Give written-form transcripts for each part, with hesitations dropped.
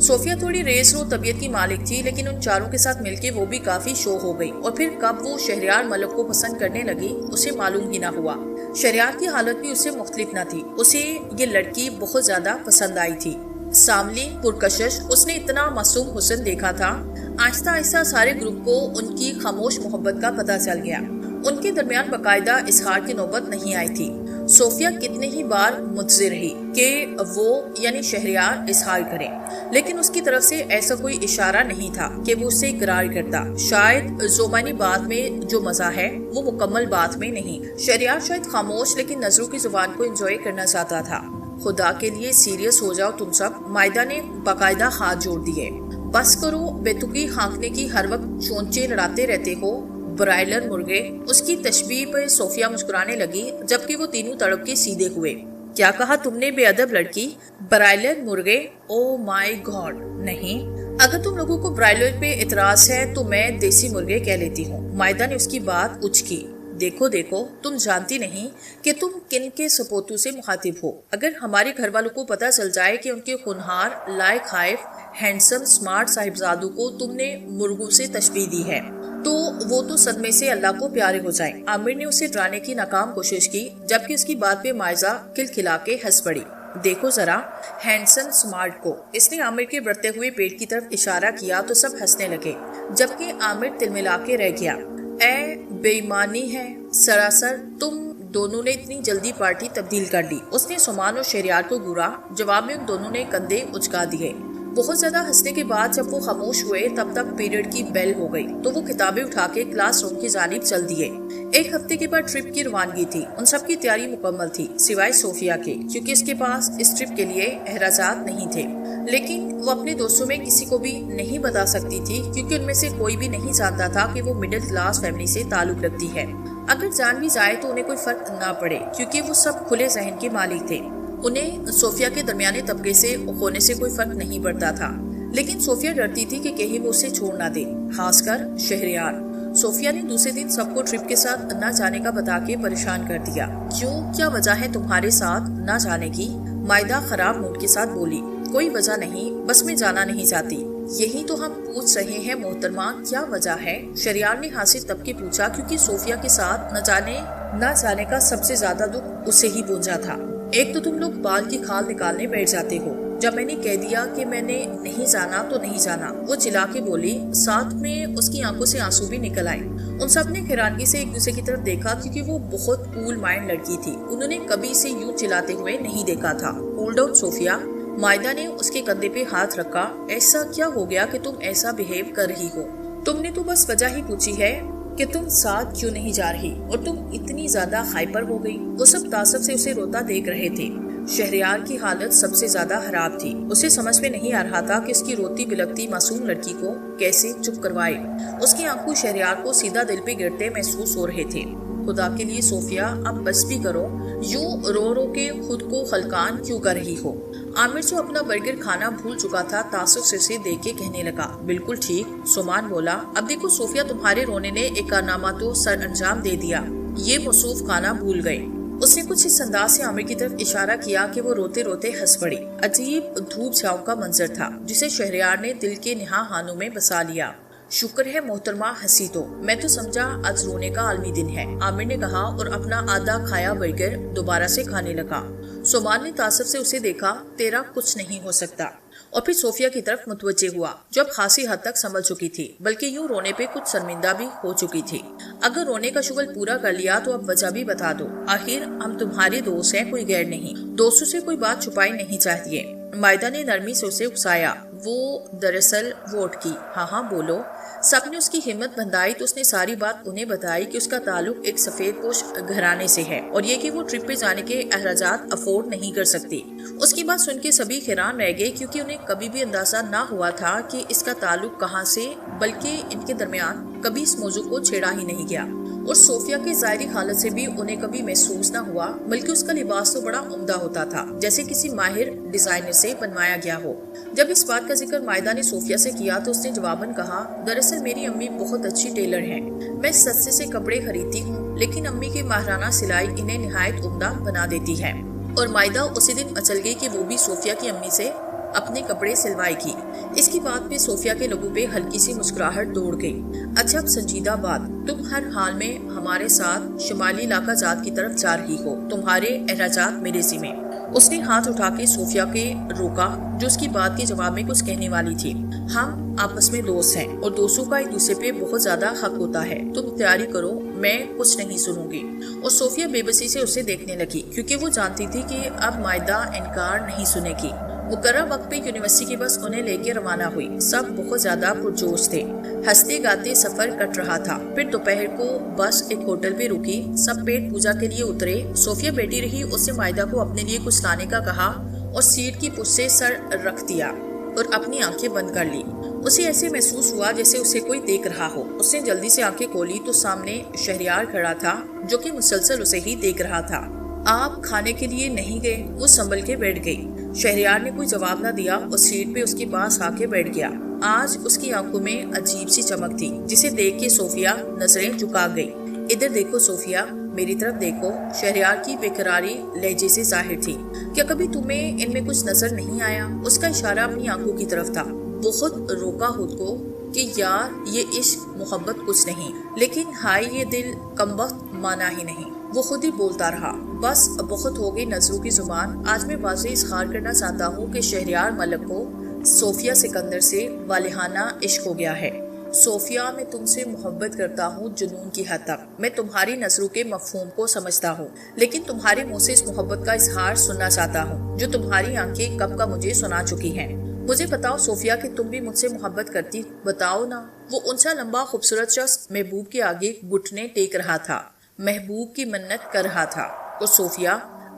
صوفیہ تھوڑی ریس رو طبیعت کی مالک تھی، لیکن ان چاروں کے ساتھ مل کے وہ بھی کافی شو ہو گئی، اور پھر کب وہ شہریار ملک کو پسند کرنے لگی اسے معلوم ہی نہ ہوا۔ شہریار کی حالت بھی اس سے مختلف نہ تھی، اسے یہ لڑکی بہت زیادہ پسند آئی تھی۔ ساملی، پرکشش، اس نے اتنا معصوم حسن دیکھا تھا۔ آہستہ آہستہ سارے گروپ کو ان کی خاموش محبت کا پتہ چل گیا۔ ان کے درمیان باقاعدہ اظہار کی نوبت نہیں آئی تھی۔ صوفیہ کتنے ہی بار منتظر رہی کہ وہ یعنی شہریار اظہار کرے، لیکن اس کی طرف سے ایسا کوئی اشارہ نہیں تھا کہ وہ اسے اقرار کرتا۔ شاید زبانی بات میں جو مزہ ہے وہ مکمل بات میں نہیں۔ شہریار شاید خاموش لیکن نظروں کی زبان کو انجوائے کرنا چاہتا تھا۔ خدا کے لیے سیریس ہو جاؤ تم سب، مائدہ نے باقاعدہ ہاتھ جوڑ دیے۔ بس کرو، بیتوکی ہانکنے کی ہر وقت چونچے لڑاتے رہتے ہو۔ برائلر مرغے، اس کی تشبیہ پر صوفیہ مسکرانے لگی، جبکہ وہ تینوں تڑپ کے سیدھے ہوئے۔ کیا کہا تم نے بے ادب لڑکی؟ برائلر مرغے؟ او مائی گاڈ، نہیں، اگر تم لوگوں کو برائلر پہ اعتراض ہے تو میں دیسی مرغے کہہ لیتی ہوں۔ مائدہ نے اس کی بات اچکی۔ دیکھو دیکھو، تم جانتی نہیں کہ تم کن کے سپوتوں سے مخاطب ہو۔ اگر ہمارے گھر والوں کو پتہ چل جائے کہ ان کے ہونہار، لائق خائف، ہینڈسم، سمارٹ صاحبزادوں کو تم نے مرغوں سے تشبیہ دی ہے تو وہ تو صدمے سے اللہ کو پیارے ہو جائیں۔ عامر نے اسے ڈرانے کی ناکام کوشش کی، جبکہ اس کی بات پہ مائزہ کھلکھلا کے ہنس پڑی۔ دیکھو ذرا ہینڈسم سمارٹ کو، اس نے عامر کے بڑھتے ہوئے پیٹ کی طرف اشارہ کیا تو سب ہنسنے لگے، جبکہ عامر تلملا کے رہ گیا۔ اے بے ایمانی ہے سراسر، تم دونوں نے اتنی جلدی پارٹی تبدیل کر لی۔ اس نے سمان اور شہریار کو گورا، جواب میں ان دونوں نے کندھے اچکا دیے۔ بہت زیادہ ہنسنے کے بعد جب وہ خاموش ہوئے تب تک پیریڈ کی بیل ہو گئی تو وہ کتابیں اٹھا کے کلاس روم کی جانب چل دیے۔ ایک ہفتے کے بعد ٹرپ کی روانگی تھی۔ ان سب کی تیاری مکمل تھی سوائے صوفیہ کے، کیونکہ اس کے پاس اس ٹرپ کے لیے اخراجات نہیں تھے، لیکن وہ اپنے دوستوں میں کسی کو بھی نہیں بتا سکتی تھی، کیونکہ ان میں سے کوئی بھی نہیں جانتا تھا کہ وہ مڈل کلاس فیملی سے تعلق رکھتی ہے۔ اگر جان بھی جائے تو انہیں کوئی فرق نہ پڑے، کیونکہ وہ سب کھلے ذہن کے مالک تھے۔ انہیں صوفیہ کے درمیانے طبقے سے ہونے سے کوئی فرق نہیں پڑتا تھا، لیکن صوفیہ ڈرتی تھی کہ کہیں وہ اسے چھوڑ نہ دے، خاص کر شہریار۔ صوفیہ نے دوسرے دن سب کو ٹرپ کے ساتھ نہ جانے کا بتا کے پریشان کر دیا۔ کیوں، کیا وجہ ہے تمہارے ساتھ نہ جانے کی؟ مائدہ خراب موڈ کے ساتھ بولی۔ کوئی وجہ نہیں، بس میں جانا نہیں چاہتی۔ یہی تو ہم پوچھ رہے ہیں محترمہ، کیا وجہ ہے؟ شہریار نے حاصل تب کے پوچھا، کیونکہ صوفیہ کے ساتھ نہ جانے کا سب سے زیادہ دکھ اسے ہی گونجا تھا۔ ایک تو تم لوگ بال کی کھال نکالنے بیٹھ جاتے ہو۔ جب میں نے کہہ دیا کہ میں نے نہیں جانا تو نہیں جانا، وہ چلا کے بولی، ساتھ میں اس کی آنکھوں سے آنسو بھی نکل آئے۔ ان سب نے حیرانگی سے ایک دوسرے کی طرف دیکھا، کیونکہ وہ بہت کول مائنڈ لڑکی تھی۔ انہوں نے کبھی اسے یوں چلاتے ہوئے نہیں دیکھا تھا۔ کول ڈاؤن صوفیہ۔ مائدہ نے اس کے کندھے پہ ہاتھ رکھا۔ ایسا کیا ہو گیا کہ تم ایسا بہیو کر رہی ہو؟ تم نے تو بس وجہ ہی پوچھی ہے کہ تم ساتھ کیوں نہیں جا رہی، اور تم اتنی زیادہ ہائپر ہو گئی۔ وہ سب تعصب سے اسے روتا دیکھ رہے تھے۔ شہریار کی حالت سب سے زیادہ خراب تھی۔ اسے سمجھ میں نہیں آ رہا تھا کہ اس کی روتی بلکتی معصوم لڑکی کو کیسے چپ کروائے۔ اس کی آنکھوں شہریار کو سیدھا دل پہ گرتے محسوس ہو رہے تھے۔ خدا کے لیے صوفیہ، اب بس بھی کرو، یوں رو رو کے خود کو خلقان کیوں کر رہی ہو؟ عامر جو اپنا برگر کھانا بھول چکا تھا تعصب سے اسے دیکھ کے کہنے لگا، بالکل ٹھیک۔ سومان بولا، اب دیکھو صوفیہ، تمہارے رونے نے ایک کارنامہ تو سر انجام دے دیا، یہ موصوف کھانا بھول گئے۔ اس نے کچھ اس انداز سے عامر کی طرف اشارہ کیا کہ وہ روتے روتے ہنس پڑی۔ عجیب دھوپ چھاؤں کا منظر تھا جسے شہریار نے دل کے نہا ہانوں میں بسا لیا۔ شکر ہے محترمہ ہنسی تو، میں تو سمجھا آج رونے کا عالمی دن ہے، عامر نے کہا اور اپنا آدھا کھایا برگر دوبارہ سے کھانے لگا۔ سومان نے تعصب سے اسے دیکھا، تیرا کچھ نہیں ہو سکتا، اور پھر صوفیہ کی طرف متوجہ ہوا جو اب خاصی حد تک سنبھل چکی تھی، بلکہ یوں رونے پہ کچھ شرمندہ بھی ہو چکی تھی۔ اگر رونے کا شغل پورا کر لیا تو اب وجہ بھی بتا دو، آخر ہم تمہارے دوست ہیں، کوئی غیر نہیں۔ دوستوں سے کوئی بات چھپائی نہیں چاہیے۔ مائدہ نے نرمی سے اسے اکسایا۔ وہ دراصل ووٹ کی۔ ہاں بولو۔ سب نے اس کی ہمت بندھائی تو اس نے ساری بات انہیں بتائی کہ اس کا تعلق ایک سفید پوش گھرانے سے ہے، اور یہ کہ وہ ٹرپ پہ جانے کے اخراجات افورڈ نہیں کر سکتی۔ اس کی بات سن کے سبھی حیران رہ گئے، کیونکہ انہیں کبھی بھی اندازہ نہ ہوا تھا کہ اس کا تعلق کہاں سے، بلکہ ان کے درمیان کبھی اس موضوع کو چھیڑا ہی نہیں گیا۔ اور صوفیہ کے ظاہری حالت سے بھی انہیں کبھی محسوس نہ ہوا، بلکہ اس کا لباس تو بڑا عمدہ ہوتا تھا، جیسے کسی ماہر ڈیزائنر سے بنوایا گیا ہو۔ جب اس بات کا ذکر مائدہ نے صوفیہ سے کیا تو اس نے جواباً کہا، دراصل میری امی بہت اچھی ٹیلر ہیں، میں سستے سے کپڑے خریدتی ہوں، لیکن امی کی ماہرانہ سلائی انہیں نہایت عمدہ بنا دیتی ہے۔ اور مائدہ اسی دن اچل گئی کہ وہ بھی صوفیہ کی امی سے اپنے کپڑے سلوائے گی۔ اس کی بات پہ صوفیہ کے لبوں پہ ہلکی سی مسکراہٹ دوڑ گئی۔ اچھا اب سنجیدہ بات، تم ہر حال میں ہمارے ساتھ شمالی علاقہ جات کی طرف جا رہی ہو، تمہارے اخراجات میرے ذمہ۔ اس نے ہاتھ اٹھا کے صوفیہ کے روکا جو اس کی بات کے جواب میں کچھ کہنے والی تھی۔ ہم آپس میں دوست ہیں اور دوستوں کا ایک دوسرے پہ بہت زیادہ حق ہوتا ہے، تم تیاری کرو، میں کچھ نہیں سنوں گی۔ اور صوفیہ بے بسی سے اسے دیکھنے لگی کیونکہ وہ جانتی تھی کہ اب مائدہ انکار نہیں سنے گی۔ مقررہ وقت پہ یونیورسٹی کی بس انہیں لے کے روانہ ہوئی۔ سب بہت زیادہ پرجوش تھے، ہنستے گاتے سفر کٹ رہا تھا۔ پھر دوپہر کو بس ایک ہوٹل پہ رکی، سب پیٹ پوجا کے لیے اترے۔ صوفیہ بیٹھی رہی، اس نے مائدہ کو اپنے لیے کچھ لانے کا کہا اور سیٹ کی پشت سے سر رکھ دیا اور اپنی آنکھیں بند کر لی۔ اسے ایسے محسوس ہوا جیسے اسے کوئی دیکھ رہا ہو۔ اس نے جلدی سے آنکھیں کھولی تو سامنے شہریار کھڑا تھا جو کہ مسلسل اسے ہی دیکھ رہا تھا۔ آپ کھانے کے لیے نہیں گئے؟ وہ سنبھل کے بیٹھ گئی۔ شہریار نے کوئی جواب نہ دیا اور سیٹ پہ اس کے پاس آ کے بیٹھ گیا۔ آج اس کی آنکھوں میں عجیب سی چمک تھی جسے دیکھ کے صوفیہ نظریں جھکا گئی۔ ادھر دیکھو صوفیہ، میری طرف دیکھو، شہریار کی بے قراری لہجے سے ظاہر تھی۔ کیا کبھی تمہیں ان میں کچھ نظر نہیں آیا؟ اس کا اشارہ اپنی آنکھوں کی طرف تھا۔ بہت روکا خود کو کہ یار یہ عشق محبت کچھ نہیں، لیکن ہائے یہ دل کم وقت مانا ہی نہیں۔ وہ خود ہی بولتا رہا، بس بہت ہو گئی نظروں کی زبان۔ آج میں واضح اظہار کرنا چاہتا ہوں کہ شہریار ملک کو صوفیہ سکندر سے والہانہ عشق ہو گیا ہے۔ صوفیہ، میں تم سے محبت کرتا ہوں جنون کی حد تک۔ میں تمہاری نظروں کے مفہوم کو سمجھتا ہوں، لیکن تمہارے منہ سے اس محبت کا اظہار سننا چاہتا ہوں جو تمہاری آنکھیں کب کا مجھے سنا چکی ہیں۔ مجھے بتاؤ صوفیہ کہ تم بھی مجھ سے محبت کرتی، بتاؤ نا۔ وہ اونچا لمبا خوبصورت شخص محبوب کے آگے گھٹنے ٹیک رہا تھا، محبوب کی منت کر رہا تھا۔ اور صوفیہ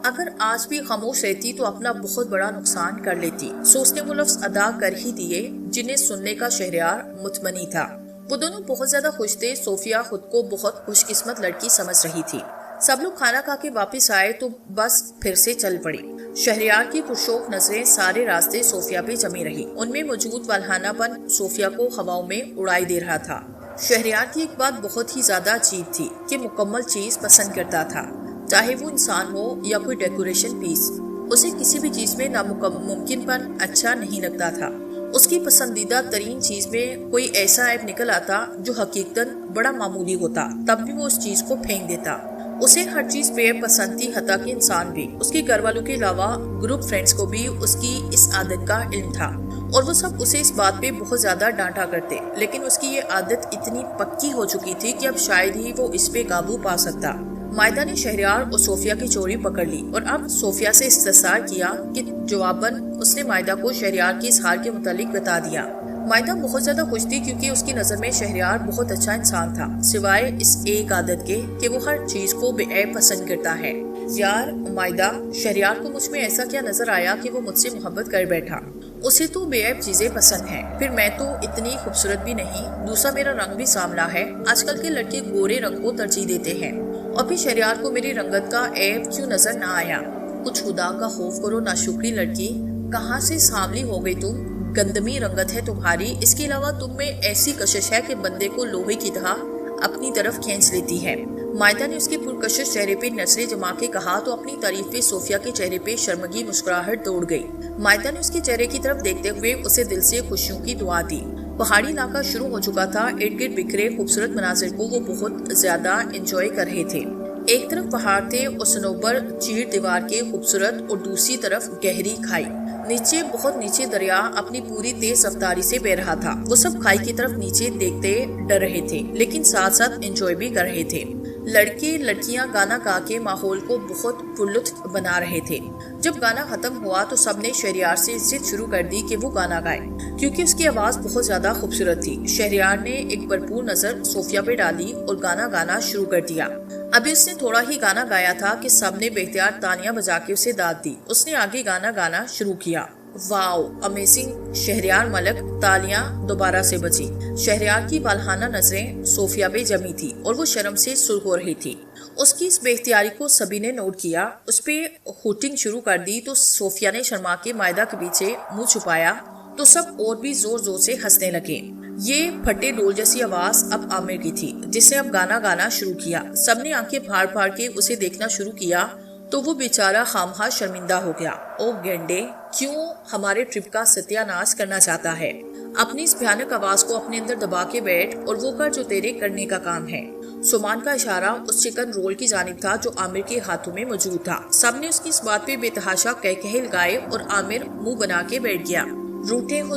اگر آج بھی خاموش رہتی تو اپنا بہت بڑا نقصان کر لیتی۔ سو نے وہ لفظ ادا کر ہی دیے جنہیں سننے کا شہریار مطمئن تھا۔ وہ دونوں بہت زیادہ خوش تھے۔ صوفیہ خود کو بہت خوش قسمت لڑکی سمجھ رہی تھی۔ سب لوگ کھانا کھا کے واپس آئے تو بس پھر سے چل پڑی۔ شہریار کی پرشوق نظریں سارے راستے صوفیہ پہ جمی رہی۔ ان میں موجود والہانہ پن صوفیہ کو ہواؤں میں اڑائی دے رہا تھا۔ شہریار کی ایک بات بہت ہی زیادہ عجیب تھی کہ مکمل چیز پسند کرتا تھا، چاہے وہ انسان ہو یا کوئی ڈیکوریشن پیس۔ اسے کسی بھی چیز میں ناممکن پر اچھا نہیں لگتا تھا۔ اس کی پسندیدہ ترین چیز میں کوئی ایسا عیب نکل آتا جو حقیقتاً بڑا معمولی ہوتا، تب بھی وہ اس چیز کو پھینک دیتا۔ اسے ہر چیز بے پسند تھی، حتیٰ کہ انسان بھی۔ اس کے گھر والوں کے علاوہ گروپ فرینڈز کو بھی اس کی اس عادت کا علم تھا اور وہ سب اسے اس بات پہ بہت زیادہ ڈانٹا کرتے، لیکن اس کی یہ عادت اتنی پکی ہو چکی تھی کہ اب شاید ہی وہ اس پہ قابو پا سکتا۔ مائدہ نے شہریار اور صوفیہ کی چوری پکڑ لی اور اب صوفیہ سے استفسار کیا کہ جواباً اس نے مائدہ کو شہریار کے اظہار کے متعلق بتا دیا۔ مائدہ بہت زیادہ خوش تھی کیونکہ اس کی نظر میں شہریار بہت اچھا انسان تھا، سوائے اس ایک عادت کے کہ وہ ہر چیز کو بے عیب پسند کرتا ہے۔ یار مائدہ، شہریار کو مجھ میں ایسا کیا نظر آیا کہ وہ مجھ سے محبت کر بیٹھا؟ اسے تو بے عیب چیزیں پسند ہیں، پھر میں تو اتنی خوبصورت بھی نہیں، دوسرا میرا رنگ بھی سانولا ہے، آج کل کے لڑکے گورے رنگ کو ترجیح دیتے ہیں، اور پھر شہریار کو میری رنگت کا عیب کیوں نظر نہ آیا؟ کچھ خدا کا خوف کرو ناشکری لڑکی، کہاں سے سانولی ہو گئی تم؟ گندمی رنگت ہے تمہاری، اس کے علاوہ تم میں ایسی کشش ہے کہ بندے کو لوہے کی طرح اپنی طرف کھینچ لیتی ہے۔ مائدہ نے اس کے پرکشش چہرے پہ نظریں جما کے کہا تو اپنی تعریف پہ صوفیہ کے چہرے پہ شرمگی مسکراہٹ دوڑ گئی۔ مائدہ نے اس کے چہرے کی طرف دیکھتے ہوئے اسے دل سے خوشیوں کی دعا دی۔ پہاڑی علاقہ شروع ہو چکا تھا، ارد گرد بکھرے خوبصورت مناظر کو وہ بہت زیادہ انجوائے کر رہے تھے۔ ایک طرف پہاڑ تھے اور صنوبر چیر دیوار کے خوبصورت، اور دوسری طرف گہری کھائی، نیچے بہت نیچے دریا اپنی پوری تیز رفتاری سے بہہ رہا تھا۔ وہ سب کھائی کی طرف نیچے دیکھتے ڈر رہے تھے لیکن ساتھ ساتھ انجوائے بھی کر رہے تھے۔ لڑکے لڑکیاں گانا گا کے ماحول کو بہت پرلطف بنا رہے تھے۔ جب گانا ختم ہوا تو سب نے شہریار سے ضد شروع کر دی کہ وہ گانا گائے کیونکہ اس کی آواز بہت زیادہ خوبصورت تھی۔ شہریار نے ایک بھرپور نظر صوفیہ پہ ڈالی اور گانا گانا شروع کر دیا۔ ابھی اس نے تھوڑا ہی گانا گایا تھا کہ سب نے بے اختیار تالیاں بجا کے اسے داد دی۔ اس نے آگے گانا گانا شروع کیا۔ واو امیزنگ شہریار ملک، تالیاں دوبارہ سے بجی۔ شہریار کی والہانہ نظریں صوفیہ پہ جمی تھی اور وہ شرم سے سرخ ہو رہی تھی۔ اس کی اس بے اختیاری کو سبھی نے نوٹ کیا، اس پہ ہوٹنگ شروع کر دی تو صوفیہ نے شرما کے مائدہ کے پیچھے منہ چھپایا تو سب اور بھی زور زور سے ہنسنے لگے۔ یہ پھٹے ڈول جیسی آواز اب عامر کی تھی جس نے اب گانا گانا شروع کیا۔ سب نے آنکھیں پھاڑ پھاڑ کے اسے دیکھنا شروع کیا تو وہ بیچارہ خامخواہ شرمندہ ہو گیا۔ او گینڈے، کیوں ہمارے ٹرپ کا ستیہ ناش کرنا چاہتا ہے؟ اپنی اس بھیانک آواز کو اپنے اندر دبا کے بیٹھ اور وہ کر جو تیرے کرنے کا کام ہے۔ سومان کا اشارہ اس چکن رول کی جانب تھا جو عامر کے ہاتھوں میں موجود تھا۔ سب نے اس کی اس بات پہ بے تحاشا کہے لگائے اور عامر منہ بنا کے بیٹھ گیا۔ روٹھے ہو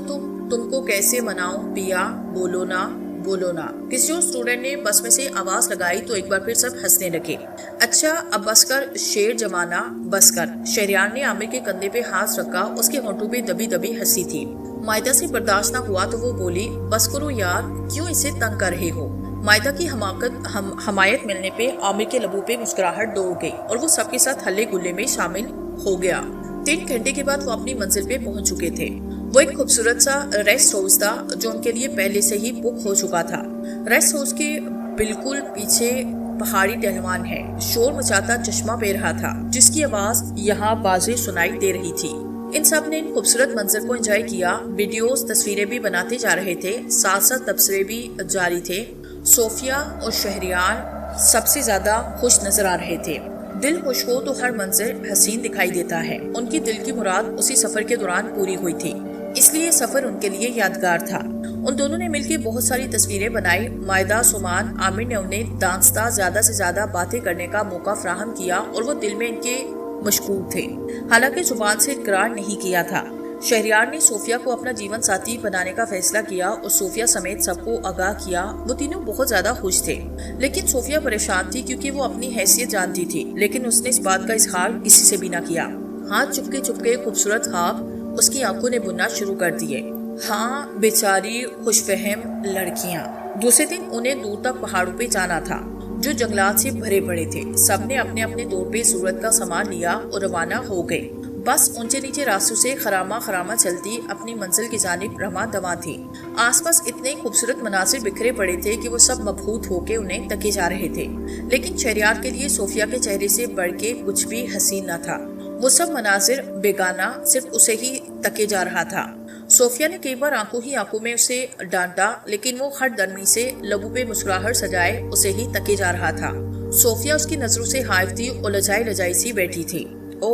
تم کو کیسے مناؤں پیا، بولو نا۔ کسی اور اسٹوڈنٹ نے بس میں سے آواز لگائی تو ایک بار پھر سب ہنسنے لگے۔ اچھا اب بس کر شیر جمانا، بس کر۔ شہریار نے عامر کے کندھے پہ ہاتھ رکھا، اس کے ہونٹوں پہ دبی دبی ہنسی تھی۔ مائدہ سے برداشت نہ ہوا تو وہ بولی، بس کرو یار، کیوں اسے تنگ کر رہے ہو؟ مائدہ کی حمایت ملنے پہ عامر کے لبوں پہ مسکراہٹ دوڑ گئی اور وہ سب کے ساتھ ہلے گلے میں شامل ہو گیا۔ 3 گھنٹے کے بعد وہ اپنی منزل پہ پہنچ چکے تھے۔ وہ ایک خوبصورت سا ریسٹ ہاؤس تھا جو ان کے لیے پہلے سے ہی بک ہو چکا تھا۔ ریسٹ ہاؤس کے بالکل پیچھے پہاڑی ڈھلوان ہے، شور مچاتا چشمہ بہ رہا تھا جس کی آواز یہاں واضح سنائی دے رہی تھی۔ ان سب نے ان خوبصورت منظر کو انجوائے کیا، ویڈیوز تصویریں بھی بناتے جا رہے تھے، ساتھ ساتھ تبصرے بھی جاری تھے۔ صوفیہ اور شہریار سب سے زیادہ خوش نظر آ رہے تھے۔ دل خوش ہو تو ہر منظر حسین دکھائی دیتا ہے۔ ان کی دل کی مراد اسی سفر کے دوران پوری ہوئی تھی، اس لیے سفر ان کے لیے یادگار تھا۔ ان دونوں نے مل کے بہت ساری تصویریں بنائی۔ مائدہ، سومان، عامر نے انہیں دانستہ زیادہ سے زیادہ باتیں کرنے کا موقع فراہم کیا اور وہ دل میں ان کے مشغول تھے، حالانکہ زبان سے اقرار نہیں کیا تھا۔ شہریار نے صوفیہ کو اپنا جیون ساتھی بنانے کا فیصلہ کیا اور صوفیہ سمیت سب کو آگاہ کیا۔ وہ تینوں بہت زیادہ خوش تھے، لیکن صوفیہ پریشان تھی کیونکہ وہ اپنی حیثیت جانتی تھی، لیکن اس نے اس بات کا اظہار کسی سے بھی نہ کیا۔ ہاتھ چپکے خوبصورت خواب اس کی آنکھوں نے بننا شروع کر دیے۔ ہاں بیچاری خوش فہم لڑکیاں۔ دوسرے دن انہیں دور تک پہاڑوں پہ جانا تھا جو جنگلات سے بھرے پڑے تھے۔ سب نے اپنے اپنے طور پہ ضرورت کا سامان لیا اور روانہ ہو گئے۔ بس اونچے نیچے راستوں سے خرامہ چلتی اپنی منزل کی جانب رواں دواں تھی۔ آس پاس اتنے خوبصورت مناظر بکھرے پڑے تھے کہ وہ سب مبہوت ہو کے انہیں تکے جا رہے تھے، لیکن شہریار کے لیے صوفیہ کے چہرے سے بڑھ کے کچھ بھی حسین نہ تھا۔ وہ سب مناظر بیگانہ صرف اسے ہی تکے جا رہا تھا۔ صوفیہ نے کئی بار آنکھوں میں اسے ڈانٹا، لیکن وہ ہر درمی سے لبوں پہ مسکراہٹ سجائے اسے ہی تکے جا رہا تھا۔ صوفیہ اس کی نظروں سے حائف تھی اور لجائی سی بیٹھی تھی۔ او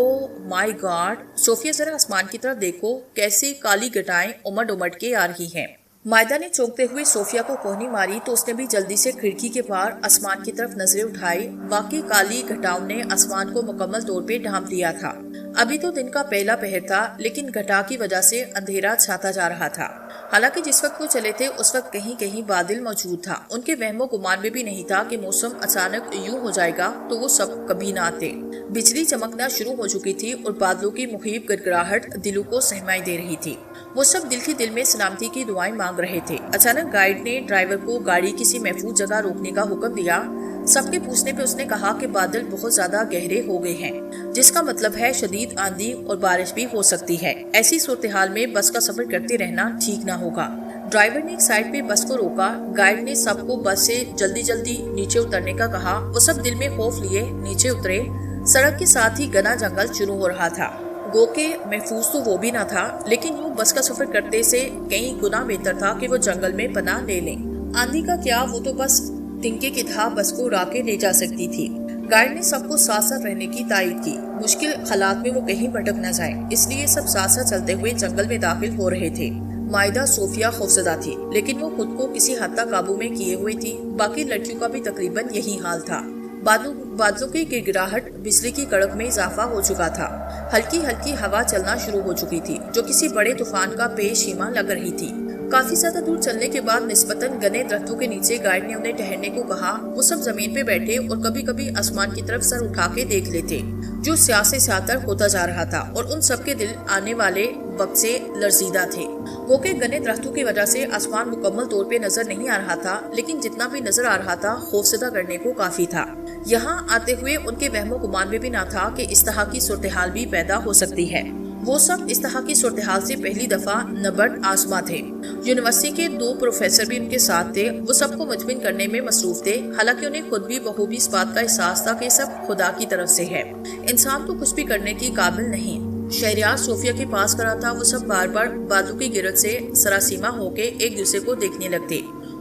مائی گاڈ، صوفیہ ذرا آسمان کی طرف دیکھو، کیسی کالی گھٹائیں امڑ کے آ رہی ہیں۔ مائدہ نے چونکتے ہوئے صوفیہ کو کوہنی ماری تو اس نے بھی جلدی سے کھڑکی کے پار آسمان کی طرف نظریں اٹھائی۔ واقعی کالی گھٹاؤں نے آسمان کو مکمل طور پہ ڈھانپ لیا تھا۔ ابھی تو دن کا پہلا پہر تھا، لیکن گھٹا کی وجہ سے اندھیرا چھاتا جا رہا تھا۔ حالانکہ جس وقت وہ چلے تھے اس وقت کہیں بادل موجود تھا۔ ان کے وہم و گمان میں بھی نہیں تھا کہ موسم اچانک یوں ہو جائے گا تو وہ سب کبھی نہ آتے۔ بجلی چمکنا شروع ہو چکی تھی اور بادلوں کی مخیب گڑگڑاہٹ دلوں کو سہمائی دے رہی تھی۔ وہ سب دل میں سلامتی کی دعائیں مانگ رہے تھے۔ اچانک گائیڈ نے ڈرائیور کو گاڑی کسی محفوظ جگہ روکنے کا حکم دیا۔ سب کے پوچھنے پہ اس نے کہا کہ بادل بہت زیادہ گہرے ہو گئے ہیں، جس کا مطلب ہے شدید آندھی اور بارش بھی ہو سکتی ہے۔ ایسی صورتحال میں بس کا سفر کرتے رہنا ٹھیک نہ ہوگا۔ ڈرائیور نے ایک سائڈ پہ بس کو روکا۔ گائیڈ نے سب کو بس سے جلدی نیچے اترنے کا کہا۔ وہ سب دل میں خوف لیے نیچے اترے۔ سڑک کے ساتھ ہی گھنا جنگل شروع ہو رہا تھا۔ گو کہ محفوظ تو وہ بھی نہ تھا، لیکن یوں بس کا سفر کرتے سے کئی گنا بہتر تھا کہ وہ جنگل میں پناہ لے لیں۔ آندھی کا کیا، وہ تو بس تنکے کی تھا بس کو اڑا کے لے جا سکتی تھی۔ گائیڈ نے سب کو ساتھ ساتھ رہنے کی تائید کی۔ مشکل حالات میں وہ کہیں بھٹک نہ جائیں، اس لیے سب ساتھ ساتھ چلتے ہوئے جنگل میں داخل ہو رہے تھے۔ مائدہ صوفیہ خوفزدہ تھی، لیکن وہ خود کو کسی حد تک قابو میں کیے ہوئی تھی۔ باقی لڑکیوں کا بھی تقریباً یہی حال تھا۔ بادلوں کی گڑگڑاہٹ، بجلی کی کڑک میں اضافہ ہو چکا تھا۔ ہلکی ہوا چلنا شروع ہو چکی تھی جو کسی بڑے طوفان کا پیش خیمہ لگ رہی تھی۔ کافی زیادہ دور چلنے کے بعد نسبتاً گھنے درختوں کے نیچے گائیڈ نے انہیں ٹہرنے کو کہا۔ وہ سب زمین پہ بیٹھے اور کبھی کبھی آسمان کی طرف سر اٹھا کے دیکھ لیتے جو سیاہ سے سیاہ تر ہوتا جا رہا تھا، اور ان سب کے دل آنے والے وقت سے لرزیدہ تھے۔ وہ کہ گھنے درختوں کی وجہ سے آسمان مکمل طور پہ نظر نہیں آ رہا تھا، لیکن جتنا بھی نظر آ رہا تھا خوفزدہ کرنے کو کافی تھا۔ یہاں آتے ہوئے ان کے وہم و گمان میں بھی نہ تھا کہ اس طرح کی صورتحال بھی پیدا ہو سکتی ہے۔ وہ سب اس طرح کی صورتحال سے پہلی دفعہ نبرد آزما تھے۔ یونیورسٹی کے 2 پروفیسر بھی ان کے ساتھ تھے۔ وہ سب کو مطمئن کرنے میں مصروف تھے، حالانکہ انہیں خود بھی بخوبی اس بات کا احساس تھا کہ سب خدا کی طرف سے ہے، انسان تو کچھ بھی کرنے کی قابل نہیں۔ شہریار صوفیہ کے پاس کھڑا تھا۔ وہ سب بار بار بادلوں کی گرد سے سراسیمہ ہو کے ایک دوسرے کو دیکھنے لگتے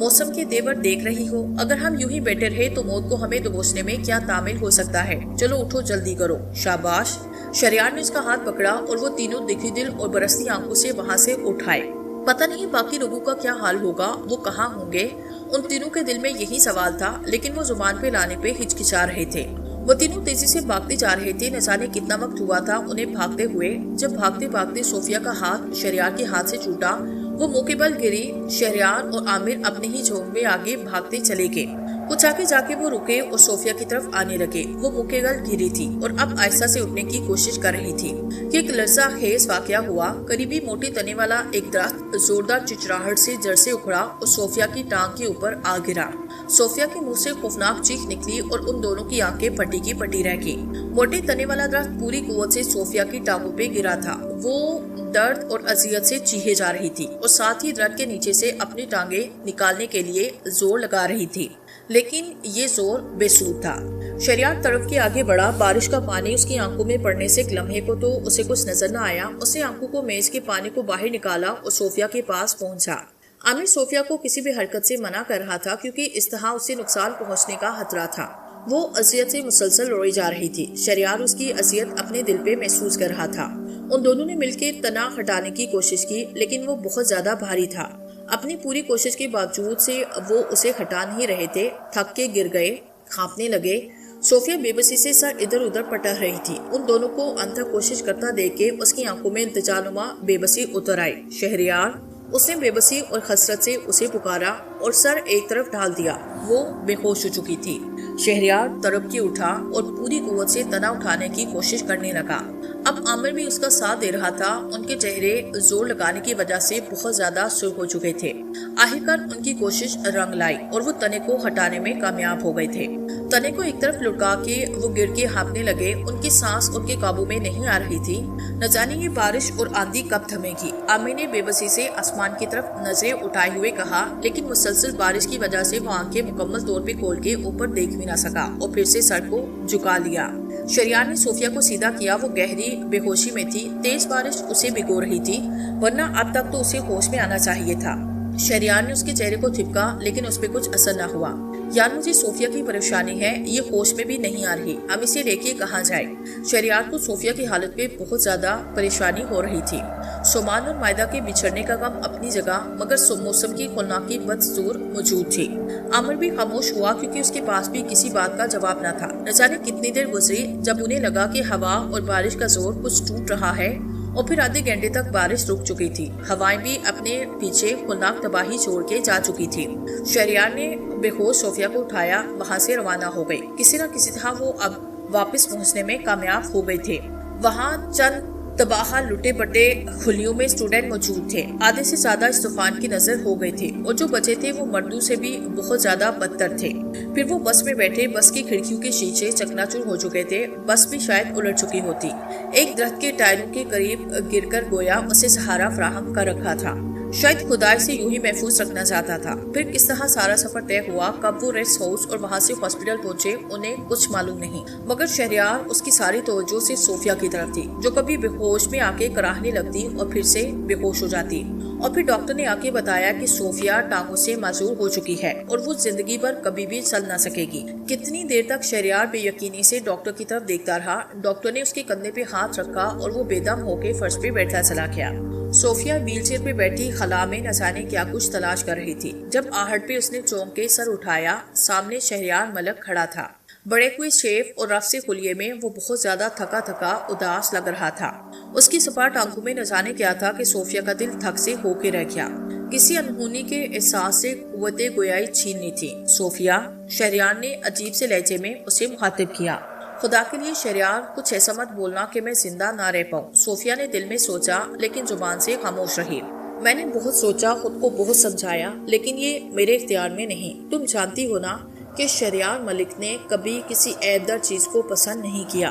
موسم کے دیور دیکھ رہی ہو، اگر ہم یوں ہی بیٹھے رہے تو موت کو ہمیں دبوچنے میں کیا تعمیل ہو سکتا ہے؟ چلو اٹھو، جلدی کرو۔ شاباش۔ شہریار نے اس کا ہاتھ پکڑا اور وہ تینوں دکھی دل اور برستی آنکھوں سے وہاں سے اٹھائے۔ پتہ نہیں باقی لوگوں کا کیا حال ہوگا، وہ کہاں ہوں گے؟ ان تینوں کے دل میں یہی سوال تھا، لیکن وہ زبان پہ لانے پہ ہچکچا رہے تھے۔ وہ تینوں تیزی سے بھاگتے جا رہے تھے، نہ جانے کتنا وقت ہوا تھا انہیں بھاگتے ہوئے۔ جب بھاگتے بھاگتے صوفیہ کا ہاتھ شہریار کے ہاتھ سے چھوٹا، وہ منہ کے بل گری۔ شہریار اور عامر اپنے ہی جھونگ میں آگے بھاگتے چلے گئے۔ کچھ آگے جا کے وہ رکے اور صوفیہ کی طرف آنے لگے۔ وہ منہ کے بل گری تھی اور اب آہستہ سے اٹھنے کی کوشش کر رہی تھی کہ ایک لرزہ خیز واقعہ ہوا۔ قریبی موٹے تنے والا ایک درخت زوردار چچراہٹ سے جڑ سے اکھڑا اور صوفیہ کی ٹانگ کے اوپر آ گرا۔ صوفیہ کے منہ سے خوفناک چیخ نکلی اور ان دونوں کی آنکھیں پٹی کی پٹی رہ گئی۔ موٹے تنے والا درخت پوری قوت سے صوفیہ کی ٹانگوں پہ گرا تھا۔ وہ درد اور اذیت سے چیخے جا رہی تھی اور ساتھ ہی درخت کے نیچے سے اپنی ٹانگیں نکالنے کے لیے زور لگا رہی تھی، لیکن یہ زور بے سود تھا۔ شہریار طرف کے آگے بڑھا۔ بارش کا پانی اس کی آنکھوں میں پڑنے سے ایک لمحے کو تو اسے کچھ نظر نہ آیا۔ اس نے آنکھوں کو میز کے پانی کو باہر نکالا اور صوفیہ کے پاس پہنچا۔ عامر صوفیہ کو کسی بھی حرکت سے منع کر رہا تھا کیونکہ اس طرح اسے نقصان پہنچنے کا خطرہ تھا۔ وہ اذیت سے مسلسل روئی جا رہی تھی۔ شہریار اس کی اذیت اپنے دل پہ محسوس کر رہا تھا۔ ان دونوں نے مل کے تنا ہٹانے کی کوشش کی، لیکن وہ بہت زیادہ بھاری تھا۔ اپنی پوری کوشش کے باوجود سے وہ اسے ہٹا نہیں رہے تھے۔ تھک کے گر گئے، کانپنے لگے۔ صوفیہ بے بسی سے سر ادھر ادھر پٹک رہی تھی۔ ان دونوں کو انتھک کوشش کرتا دیکھ کے اس کی آنکھوں میں التجا نما بے بسی اتر آئی۔ شہریار! اس نے بے بسی اور حسرت سے اسے پکارا اور سر ایک طرف ڈھال دیا۔ وہ بے ہوش ہو چکی تھی۔ شہریار تڑپ کے اٹھا اور پوری قوت سے تنا اٹھانے کی کوشش کرنے لگا۔ اب عامر بھی اس کا ساتھ دے رہا تھا۔ ان کے چہرے زور لگانے کی وجہ سے بہت زیادہ سرخ ہو چکے تھے۔ آخرکار ان کی کوشش رنگ لائی اور وہ تنے کو ہٹانے میں کامیاب ہو گئے تھے۔ تنے کو ایک طرف لٹکا کے وہ گر کے ہانپنے لگے۔ ان کی سانس ان کے قابو میں نہیں آ رہی تھی۔ نہ جانے یہ بارش اور آندھی کب تھمے گی۔ عامر نے بے بسی سے آسمان کی طرف نظریں اٹھائے ہوئے کہا، لیکن مسلسل بارش کی وجہ سے وہ آنکھیں مکمل طور پہ کھول کے اوپر دیکھ بھی نہ سکا اور پھر سے سر کو جھکا لیا۔ شہریار نے صوفیہ کو سیدھا کیا۔ وہ گہری بے ہوشی میں تھی۔ تیز بارش اسے بھگو رہی تھی، ورنہ اب تک تو اسے ہوش میں آنا چاہیے تھا۔ شہریار نے اس کے چہرے کو تھپکا، لیکن اس پہ کچھ اثر نہ ہوا۔ یار مجھے صوفیہ کی پریشانی ہے، یہ ہوش میں بھی نہیں آ رہی، ہم اسے لے کے کہاں جائے؟ شہریار کو صوفیہ کی حالت پہ بہت زیادہ پریشانی ہو رہی تھی۔ سومان اور مائدہ کے بچھڑنے کا غم اپنی جگہ، مگر موسم کی خولناکی بدستور موجود تھی۔ عامر بھی خاموش ہوا کیونکہ اس کے پاس بھی کسی بات کا جواب نہ تھا۔ نہ جانے کتنی دیر گزری جب انہیں لگا کہ ہوا اور بارش کا زور کچھ ٹوٹ رہا ہے، اور پھر آدھے گھنٹے تک بارش رک چکی تھی۔ ہوائیں بھی اپنے پیچھے خولناک تباہی چھوڑ کے جا چکی تھی۔ شہریار نے بے ہوش صوفیہ کو اٹھایا، وہاں سے روانہ ہو گئی۔ کسی نہ کسی طرح وہ اب واپس پہنچنے میں کامیاب ہو گئے تھے۔ وہاں چند تباہ لٹے پٹے خلیوں میں اسٹوڈنٹ موجود تھے۔ آدھے سے زیادہ اس طوفان کی نظر ہو گئے تھے، اور جو بچے تھے وہ مردوں سے بھی بہت زیادہ بدتر تھے۔ پھر وہ بس میں بیٹھے۔ بس کی کھڑکیوں کے شیشے چکناچور ہو چکے تھے۔ بس بھی شاید الٹ چکی ہوتی۔ ایک درخت کے ٹائروں کے قریب گر کر گویا اسے سہارا فراہم کر رکھا تھا۔ شاید خدائے سے یوں ہی محفوظ رکھنا چاہتا تھا۔ پھر کس طرح سارا سفر طے ہوا، کب وہ ریسٹ ہاؤس اور وہاں سے ہاسپٹل پہنچے، انہیں کچھ معلوم نہیں، مگر شہریار اس کی ساری توجہ سے صوفیہ کی طرف تھی، جو کبھی بے ہوش میں آ کے کراہنے لگتی اور پھر سے بے ہوش ہو جاتی۔ اور پھر ڈاکٹر نے آ کے بتایا کہ صوفیہ ٹانگوں سے معذور ہو چکی ہے اور وہ زندگی بھر کبھی بھی چل نہ سکے گی۔ کتنی دیر تک شہریار بے یقینی سے ڈاکٹر کی طرف دیکھتا رہا۔ ڈاکٹر نے اس کے کندھے پہ ہاتھ رکھا اور وہ بے دم ہو کے فرش پہ بیٹھا چلا گیا۔ صوفیہ ویل چیئر پہ بیٹھی خلا میں نہ جانے کیا کچھ تلاش کر رہی تھی۔ جب آہٹ پہ اس نے چونک کے سر اٹھایا، سامنے شہریار ملک کھڑا تھا۔ بڑے ہوئے شیف اور رف سے خلیے میں وہ بہت زیادہ تھکا تھکا اداس لگ رہا تھا۔ اس کی سپاٹ آنکھوں میں نہ جانے کیا تھا کہ صوفیہ کا دل تھک سے ہو کے رہ گیا۔ کسی انہونی کے احساس سے قوت گویائی چھیننی تھی۔ صوفیہ، شہریار نے عجیب سے لہجے میں اسے مخاطب کیا۔ خدا کے لیے شہریار، کچھ ایسا مت بولنا کہ میں زندہ نہ رہ پاؤں۔ صوفیہ نے دل میں سوچا، لیکن زبان سے خاموش رہی۔ میں نے بہت سوچا، خود کو بہت سمجھایا، لیکن یہ میرے اختیار میں نہیں۔ تم جانتی ہو نا کہ شہریار ملک نے کبھی کسی عیبدار چیز کو پسند نہیں کیا،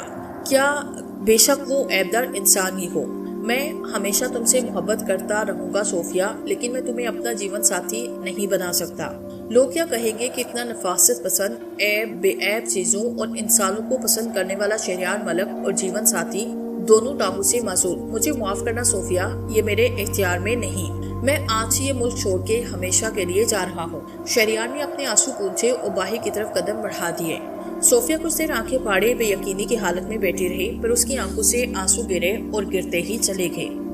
کیا بے شک وہ عیبدار انسان ہی ہو۔ میں ہمیشہ تم سے محبت کرتا رہوں گا صوفیہ، لیکن میں تمہیں اپنا جیون ساتھی نہیں بنا سکتا۔ لوگ کیا کہیں گے کہ اتنا نفاست پسند، عیب بے عیب چیزوں اور انسانوں کو پسند کرنے والا شہریار ملک اور جیون ساتھی دونوں ٹانگوں سے معذور۔ مجھے معاف کرنا صوفیہ، یہ میرے اختیار میں نہیں۔ میں آج یہ ملک چھوڑ کے ہمیشہ کے لیے جا رہا ہوں۔ شہریار نے اپنے آنسو پونچھے اور باہر کی طرف قدم بڑھا دیے۔ صوفیہ کچھ دیر آنکھیں پھاڑے بے یقینی کی حالت میں بیٹھی رہی، پھر اس کی آنکھوں سے آنسو گرے اور گرتے ہی چلے گئے۔